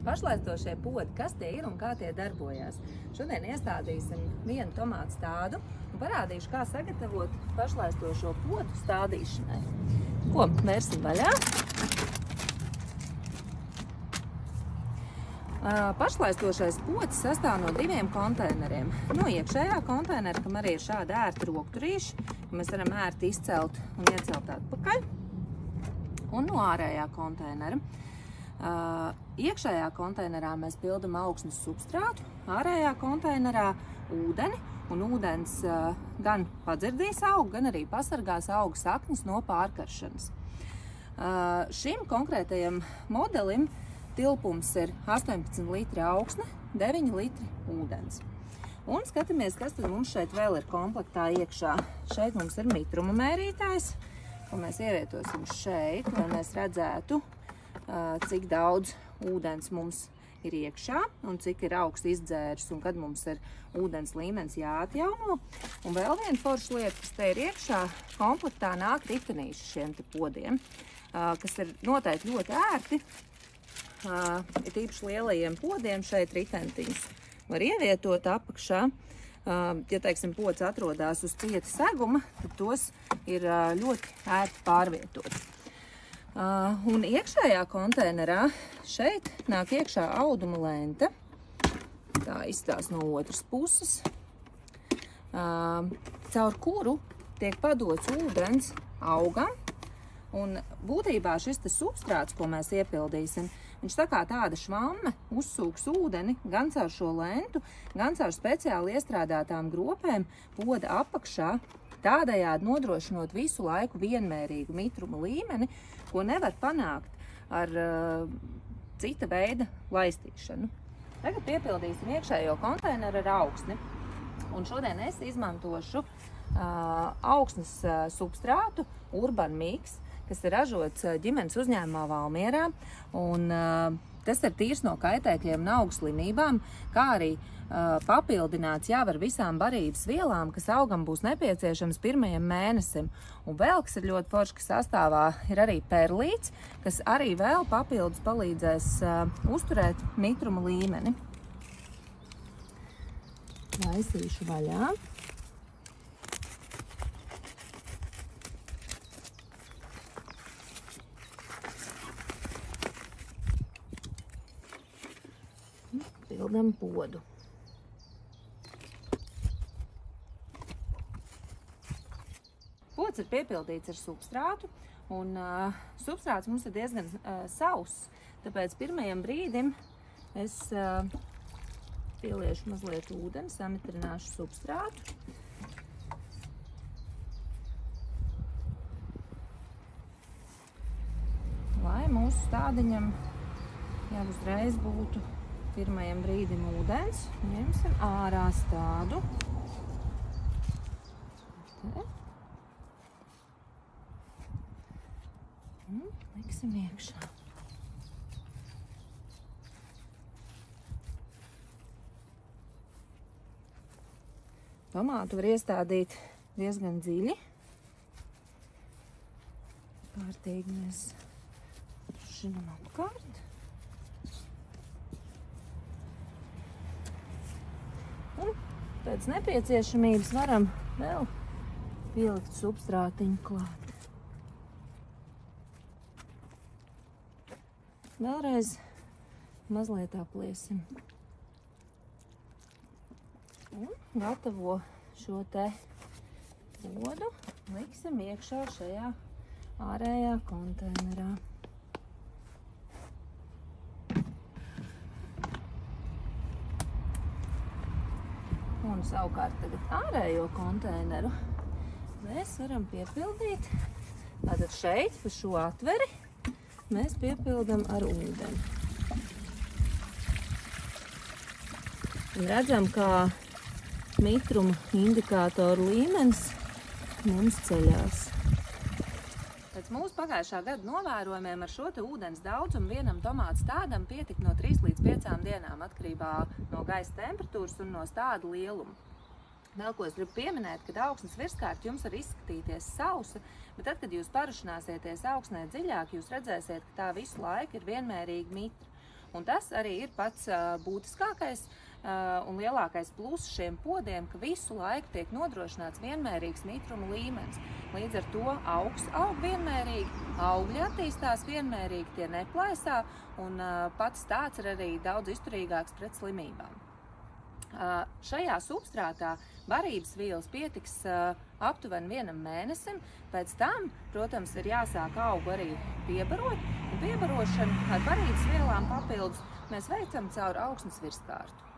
Pašlaistošie podi, kas tie ir un kā tie darbojās. Šodien iestādīsim vienu tomātu stādu un parādīšu, kā sagatavot pašlaistošo podu stādīšanai. Ko vērsim vaļā? Pašlaistošais pods sastāv no diviem konteineriem. No iekšējā konteinera, kam arī ir šādi ērti rokturīši, ka mēs varam ērti izcelt un iecelt atpakaļ. Un no ārējā konteinera. Iekšējā konteinerā mēs pildam augsnes substrātu, ārējā konteinerā ūdeni, un ūdens gan padzirdīs augu, gan arī pasargās augu saknes no pārkaršanas. Šim konkrētajam modelim tilpums ir 18 litri augsne, 9 litri ūdens. Un skatāmies, kas tad mums šeit vēl ir komplektā iekšā. Šeit mums ir mitruma mērītājs, ko mēs ievietosim šeit, lai mēs redzētu, cik daudz ūdens mums ir iekšā un cik ir augsts izdzērs un kad mums ir ūdens līmenis jāatjauno. Un vēl viena forša lieta, kas te ir iekšā, komplektā nāk ritenīši šiem te podiem, kas ir noteikti ļoti ērti. Ir īpaši lielajiem podiem šeit ritentiņus var ievietot apakšā. Ja, teiksim, pods atrodās uz cieta seguma, tad tos ir ļoti ērti pārvietot. Un iekšējā konteinerā šeit nāk iekšā auduma lente. Tā izstās no otras puses, caur kuru tiek padots ūdens augam. Un būtībā šis te substrāts, ko mēs iepildīsim, viņš tā kā tāda švamme uzsūks ūdeni gan caur šo lentu, gan caur speciāli iestrādātām gropēm poda apakšā, tādējādi nodrošinot visu laiku vienmērīgu mitruma līmeni, ko nevar panākt ar cita veida laistīšanu. Tagad piepildīsim iekšējo konteineru ar augsni. Un šodien es izmantošu augsnes substrātu Urban Mix, kas ir ražots ģimenes uzņēmumā Valmierā. Un tas ir tīrs no kaitēkļiem un augu slimībām, kā arī papildināts jau ar visām barības vielām, kas augam būs nepieciešams pirmajam mēnesim. Un vēl, kas ir ļoti forši, ka sastāvā ir arī perlīts, kas arī vēl papildus palīdzēs uzturēt mitruma līmeni. Laisīšu vaļā. Pildam podu. Pods ir piepildīts ar substrātu, un substrāts mums ir diezgan sauss, tāpēc pirmajam brīdim es pieliešu mazliet ūdeni, samitrināšu substrātu. Lai mūsu stādiņam jau uzreiz būtu pirmajam brīdim ūdens, ņemsim ārā stādu. Un liksim iekšā. Tomātu var iestādīt diezgan dziļi. Kārtīgi mēs šinam apkārt. Un pēc nepieciešamības varam vēl pielikt substrātiņu klāt. Vēlreiz mazliet apliesim. Un gatavo šo te podu liksim iekšā šajā ārējā konteinerā. Un savukārt tagad ārējo konteineru mēs varam piepildīt. Tātad šeit, pa šo atveri, mēs piepildam ar ūdeni. Un redzam, kā mitruma indikātoru līmenis mums ceļās. Pēc mūsu pagājušā gada novērojumiem ar šo te ūdens daudzumu vienam tomātu stādam pietika no 3 līdz 5 dienām atkarībā no gaisa temperatūras un no stāda lieluma. Vēl ko es gribu pieminēt, kad augsnes virskārt jums var izskatīties sausa, bet tad, kad jūs parušināsieties augsnē dziļāk, jūs redzēsiet, ka tā visu laiku ir vienmērīgi mitra. Un tas arī ir pats būtiskākais un lielākais pluss šiem podiem, ka visu laiku tiek nodrošināts vienmērīgs mitruma līmenis. Līdz ar to augs aug vienmērīgi, augļi attīstās vienmērīgi, tie neplaisā, un pats tāds ir arī daudz izturīgāks pret slimībām. Šajā substrātā barības vielas pietiks aptuveni 1 mēnesim, pēc tam, protams, ir jāsāk augu arī piebarot, un piebarošanu ar barības vielām papildus mēs veicam caur augsnes virskārtu.